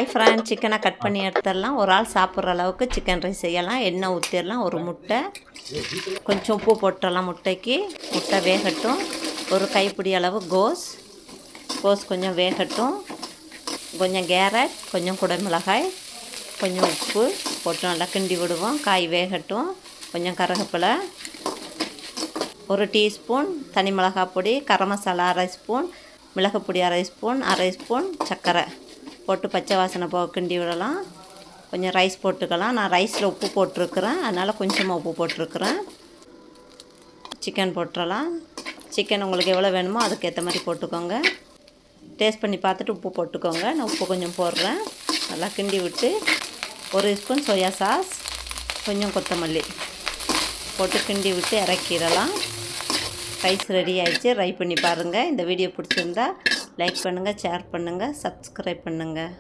Hi friend, சிக்கனை cut பண்ணி எடுத்துடலாம். ஒரு ஆள் சாப்பிட்ற அளவுக்கு சிக்கன் ரைஸ் செய்யலாம். எண்ணெய் ஊற்றிடலாம். ஒரு முட்டை, கொஞ்சம் உப்பு போட்டுடலாம். முட்டைக்கு முட்டை வேகட்டும். ஒரு கைப்பிடி அளவு கோஸ் கொஞ்சம் வேகட்டும். கொஞ்சம் கேரட், கொஞ்சம் குடமிளகாய், கொஞ்சம் உப்பு போட்டு நல்லா கிண்டி விடுவோம். காய் வேகட்டும். கொஞ்சம் கருவேப்பிலை, ஒரு டீஸ்பூன் தனி மிளகாய் பொடி, கரம் மசாலா அரை ஸ்பூன், மிளகுப்பொடி அரை ஸ்பூன், சர்க்கரை போட்டு பச்சை வாசனை கிண்டி விடலாம். கொஞ்சம் ரைஸ் போட்டுக்கலாம். நான் ரைஸில் உப்பு போட்டிருக்கிறேன், அதனால் கொஞ்சமாக உப்பு போட்டிருக்கிறேன். சிக்கன் போட்டுடலாம். சிக்கன் உங்களுக்கு எவ்வளோ வேணுமோ அதுக்கேற்ற மாதிரி போட்டுக்கோங்க. டேஸ்ட் பண்ணி பார்த்துட்டு உப்பு போட்டுக்கோங்க. நான் உப்பு கொஞ்சம் போடுறேன். நல்லா கிண்டி விட்டு ஒரு ஸ்பூன் சோயா சாஸ், கொஞ்சம் கொத்தமல்லி போட்டு கிண்டி விட்டு இறக்கிடலாம். ரைஸ் ரெடி ஆகிடுச்சு. ட்ரை பண்ணி பாருங்கள். இந்த வீடியோ பிடிச்சிருந்தா லைக் பண்ணுங்கள், ஷேர் பண்ணுங்கள், சப்ஸ்கிரைப் பண்ணுங்கள்.